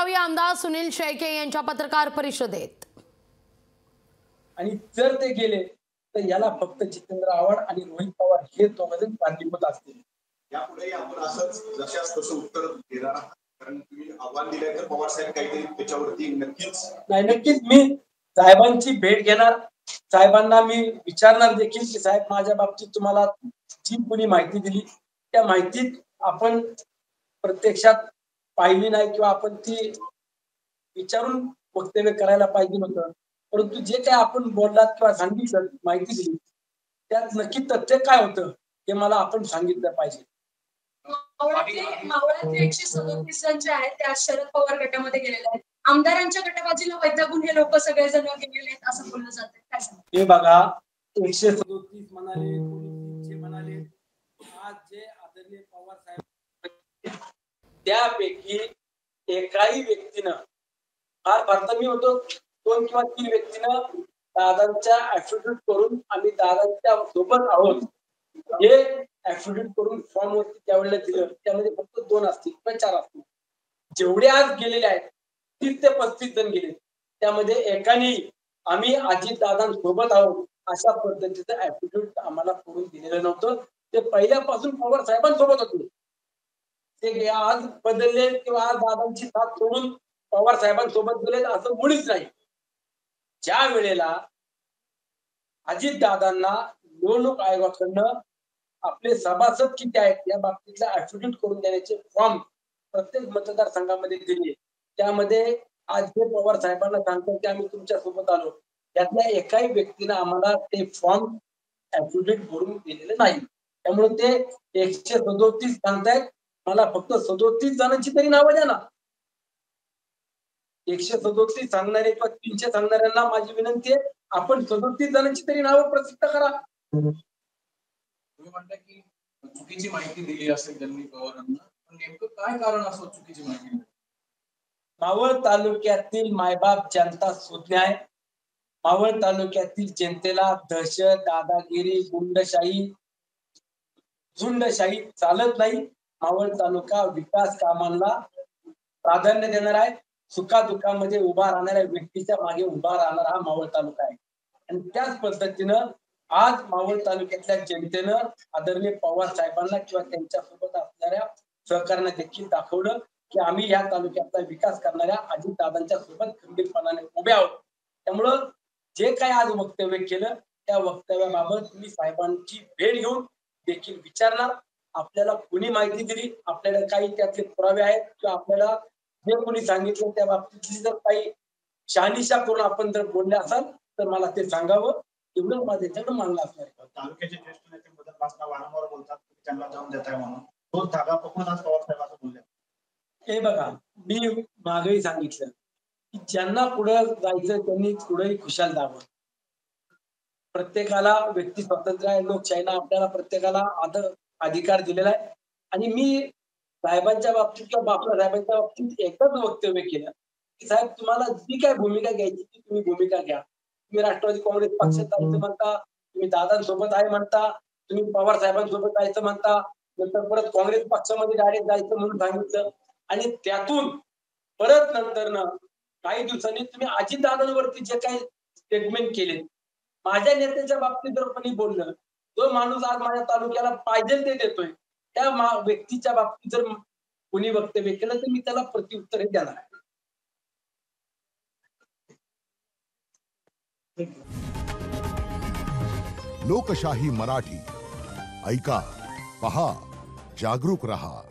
बेळगावी आमदार सुनील शेळके यांच्या पत्रकार परिषदेत। आणि जर ते गेले तर याला फक्त जितेंद्र आव्हाड आणि रोहित पवार हे दोघजण कारणीभूत असतील। यापुढे आपण असंच जशास तसं उत्तर देणार आहात, कारण तुम्ही आव्हान दिलंय तर पवार साहेब काहीतरी त्याच्यावरती नक्कीच मी साहेबांची भेट घेणार, साहेबांना मी विचारणार देखील की साहेब माझ्या बाबतीत तुम्हाला जी कोणी माहिती दिली त्या माहितीत आपण प्रत्यक्षात पाहिली नाही किंवा आपण ती विचारून वक्तव्य करायला पाहिजे होतं, परंतु जे काही आपण बोललात किंवा सांगितलं माहिती दिली त्यात नक्की तथ्य काय होतं हे मला आपण सांगितलं पाहिजे। मावळातले 137 जण जे आहेत ते आज शरद पवार गटामध्ये गेलेले आहेत। आमदारांच्या गटबाजीला वैतागून हे लोक सगळेजण गेलेले आहेत असं बोललं जातं, काय सांगता? हे बघा 137 म्हणाले, कोणी 300 म्हणाले, आज जे आदरणीय पवार साहेब त्यापैकी एकाही व्यक्तीनं फार मी होतो 2 किंवा 3 व्यक्तीनं दादांच्या ऍफिडेव्हिट करून आम्ही दादांच्या सोबत आहोत हे ऍफिडेव्हिट करून फॉर्म वरती त्यावेळेला दिलं, त्यामध्ये फक्त 2 असतील किंवा 4 असतील। जेवढे आज गेलेले आहेत 30 ते 35 जण गेले, त्यामध्ये एकाने आम्ही अजित दादांसोबत आहोत अशा पद्धतीचं ऍफिडेव्हिट आम्हाला करून दिलेलं नव्हतं। ते पहिल्यापासून पवार साहेबांसोबत होते, ते आज बदलले किंवा आज दादांची साथ सोडून पवार साहेबांसोबत गेले असं मुळीच नाही। ज्या वेळेला अजित दादांना निवडणूक आयोगाकडनं आपले सभासद किती आहेत या बाबतीतला ऍफिडेव्हिट करून देण्याचे फॉर्म प्रत्येक मतदारसंघामध्ये दिले, त्यामध्ये आज जे पवार साहेबांना सांगतात की आम्ही तुमच्या सोबत आलो त्यातल्या एकाही व्यक्तीनं आम्हाला ते फॉर्म ऍफिडेव्हिट भरून दिलेले नाही। त्यामुळे ते 137 सांगतायत, मला फक्त 37 जणांची तरी नावं द्या ना। 137 सांगणारे किंवा 300 सांगणाऱ्यांना माझी विनंती आहे आपण 37 जणांची तरी नावं प्रसिद्ध करा। तुम्ही म्हणता की चुकीची माहिती दिली असेल त्यांनी पवारांना, पण नेमकं काय कारण असं चुकीची माहिती? मावळ तालुक्यातील मायबाप जनता सुज्ञ आहे। मावळ तालुक्यातील जनतेला दहशत, दादागिरी, गुंडशाही, झुंडशाही चालत नाही। मावळ तालुका विकास कामांना प्राधान्य देणार आहे, सुखादुःखामध्ये उभा राहणाऱ्या व्यक्तीच्या मागे उभा राहणारा हा मावळ तालुका आहे। आणि त्याच पद्धतीनं आज मावळ तालुक्यातल्या जनतेनं आदरणीय पवार साहेबांना किंवा त्यांच्या सोबत असणाऱ्या सहकार्यांना देखील दाखवलं की आम्ही या तालुक्याचा विकास करणाऱ्या अजित दादांच्या सोबत खंबीरपणाने उभे आहोत। त्यामुळं जे काही आज वक्तव्य केलं त्या वक्तव्याबाबत मी साहेबांची भेट घेऊन देखील विचारणार। आपल्याला कोणी माहिती दिली, आपल्याला काही त्यातले पुरावे आहेत किंवा आपल्याला जे कोणी सांगितलं त्या बाबतीतली जर काही शहानिशा करून आपण जर बोलले असाल तर मला ते सांगावं, एवढं माझ्याकडे मानलं असणार आहे। तालुक्याचे ज्येष्ठ नेते मदन बासना वारंवार बोलतात त्यांना जाऊन देताय म्हणून, तो धागा पकडून आज पवार साहेब असं बोलले। हे बघा मी मागेही सांगितलं की ज्यांना पुढे जायचं त्यांनी पुढेही खुशाल जावं। प्रत्येकाला व्यक्ती स्वातंत्र्य आहे, लोकशाहीला आपल्याला प्रत्येकाला अधिकार दिलेला आहे। आणि मी साहेबांच्या बाबतीत किंवा बापला साहेबांच्या बाबतीत एकच वक्तव्य केलं की साहेब तुम्हाला जी काय भूमिका घ्यायची ती तुम्ही भूमिका घ्या। तुम्ही राष्ट्रवादी काँग्रेस पक्षात जायचं म्हणता, तुम्ही दादांसोबत आहे म्हणता, तुम्ही पवार साहेबांसोबत जायचं म्हणता, नंतर परत काँग्रेस पक्षामध्ये डायरेक्ट जायचं म्हणून सांगितलं आणि त्यातून परत नंतरनं काही दिवसांनी तुम्ही अजित दादांवरती जे काही स्टेटमेंट केले, माझ्या नेत्याच्या बाबतीत जर कोणी बोललं, जो माणूस आज माझ्या तालुक्याला पाहिजे ते देतोय त्या व्यक्तीच्या बाबतीत जर कोणी वक्तव्य केलं तर मी त्याला प्रत्युत्तर हे देणार आहे। लोकशाही मराठी ऐका, पहा, जागरूक रहा।